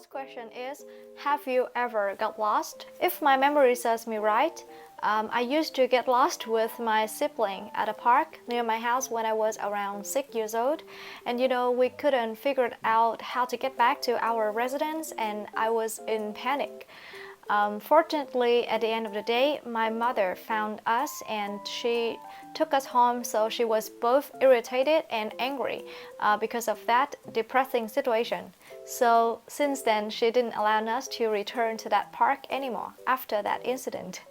first question is, have you ever got lost? If my memory serves me right, I used to get lost with my sibling at a park near my house when I was around 6 years old. And we couldn't figure out how to get back to our residence, and I was in panic. Fortunately, at the end of the day, my mother found us and she took us home, so she was both irritated and angry because of that depressing situation. So since then, she didn't allow us to return to that park anymore after that incident.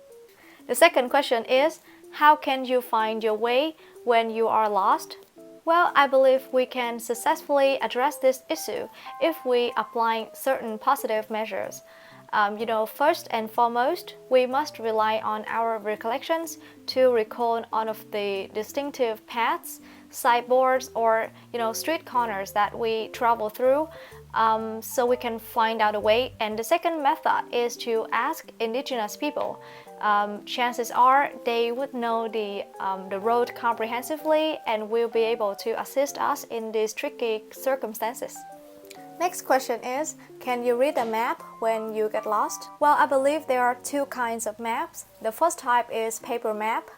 The second question is, how can you find your way when you are lost? Well, I believe we can successfully address this issue if we apply certain positive measures. First and foremost, we must rely on our recollections to recall all of the distinctive paths, sideboards, or street corners that we travel through, so we can find out a way. And the second method is to ask indigenous people. Chances are they would know the road comprehensively and will be able to assist us in these tricky circumstances. Next question is, can you read a map when you get lost? Well, I believe there are two kinds of maps. The first type is paper map,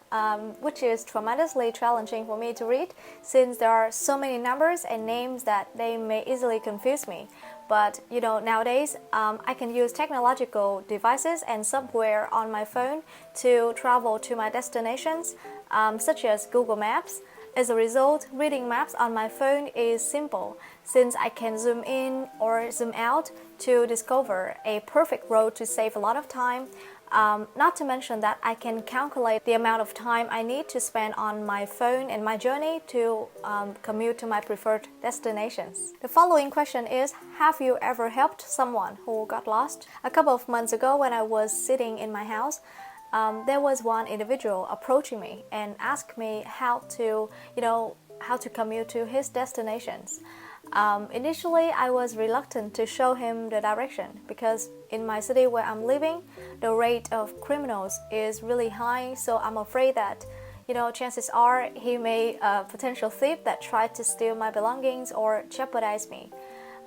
which is tremendously challenging for me to read since there are so many numbers and names that they may easily confuse me. But nowadays, I can use technological devices and software on my phone to travel to my destinations, such as Google Maps. As a result, reading maps on my phone is simple since I can zoom in or zoom out to discover a perfect road to save a lot of time. Not to mention that I can calculate the amount of time I need to spend on my phone and my journey to commute to my preferred destinations. The following question is, have you ever helped someone who got lost? A couple of months ago, when I was sitting in my house, there was one individual approaching me and asked me how to commute to his destinations. Initially, I was reluctant to show him the direction because in my city where I'm living, the rate of criminals is really high, so I'm afraid that chances are he may a potential thief that tried to steal my belongings or jeopardize me.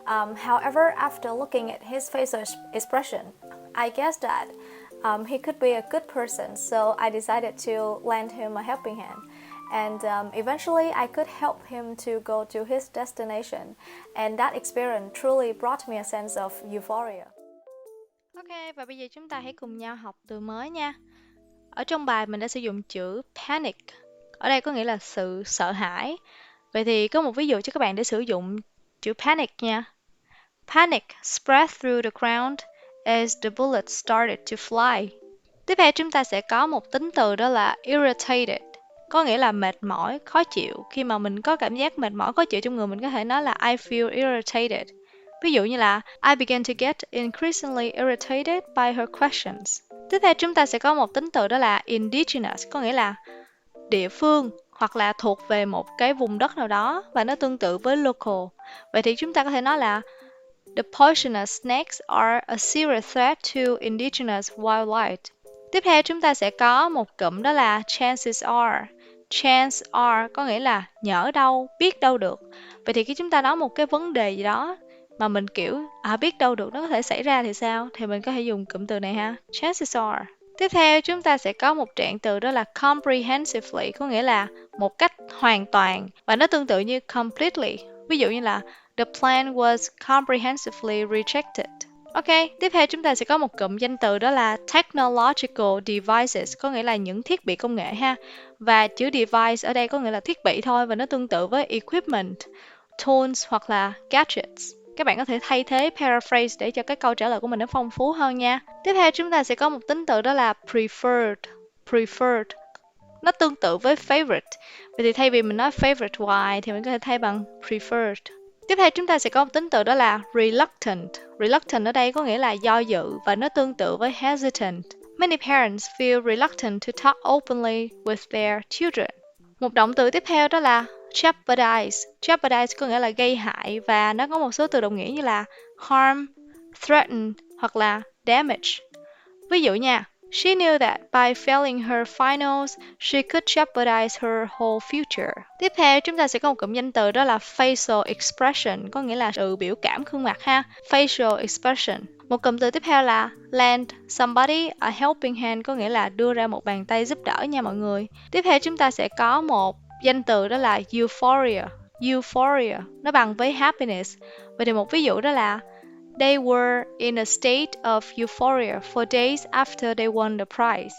However, after looking at his facial expression, I guessed that he could be a good person, so I decided to lend him a helping hand. And eventually I could help him to go to his destination, and that experience truly brought me a sense of euphoria. Ok, và bây giờ chúng ta hãy cùng nhau học từ mới nha. Ở trong bài mình đã sử dụng chữ panic, ở đây có nghĩa là sự sợ hãi. Vậy thì có một ví dụ cho các bạn để sử dụng chữ panic nha. Panic spread through the crowd as the bullets started to fly. Tiếp theo chúng ta sẽ có một tính từ đó là irritated, có nghĩa là mệt mỏi, khó chịu. Khi mà mình có cảm giác mệt mỏi, khó chịu trong người, mình có thể nói là I feel irritated. Ví dụ như là I began to get increasingly irritated by her questions. Tiếp theo chúng ta sẽ có một tính từ đó là indigenous, có nghĩa là địa phương hoặc là thuộc về một cái vùng đất nào đó, và nó tương tự với local. Vậy thì chúng ta có thể nói là the poisonous snakes are a serious threat to indigenous wildlife. Tiếp theo chúng ta sẽ có một cụm đó là chances are. Chance are có nghĩa là nhỡ đâu, biết đâu được. Vậy thì khi chúng ta nói một cái vấn đề gì đó mà mình kiểu biết đâu được nó có thể xảy ra thì sao? Thì mình có thể dùng cụm từ này ha, chances are. Tiếp theo chúng ta sẽ có một trạng từ đó là comprehensively, có nghĩa là một cách hoàn toàn, và nó tương tự như completely. Ví dụ như là the plan was comprehensively rejected. Ok, tiếp theo chúng ta sẽ có một cụm danh từ đó là technological devices, có nghĩa là những thiết bị công nghệ ha. Và chữ device ở đây có nghĩa là thiết bị thôi, và nó tương tự với equipment, tools hoặc là gadgets. Các bạn có thể thay thế paraphrase để cho cái câu trả lời của mình nó phong phú hơn nha. Tiếp theo chúng ta sẽ có một tính từ đó là preferred. Nó tương tự với favorite. Vậy thì thay vì mình nói favorite why thì mình có thể thay bằng preferred. Tiếp theo chúng ta sẽ có một tính từ đó là reluctant. Reluctant ở đây có nghĩa là do dự, và nó tương tự với hesitant. Many parents feel reluctant to talk openly with their children. Một động từ tiếp theo đó là jeopardize. Jeopardize có nghĩa là gây hại, và nó có một số từ đồng nghĩa như là harm, threaten hoặc là damage. Ví dụ nha, She knew that by failing her finals, she could jeopardize her whole future. Tiếp theo chúng ta sẽ có một cụm danh từ đó là facial expression, có nghĩa là sự biểu cảm gương mặt ha. Facial expression. Một cụm từ tiếp theo là lend somebody a helping hand, có nghĩa là đưa ra một bàn tay giúp đỡ nha mọi người. Tiếp theo chúng ta sẽ có một danh từ đó là euphoria. Euphoria nó bằng với happiness. Vậy thì một ví dụ đó là They were in a state of euphoria for days after they won the prize.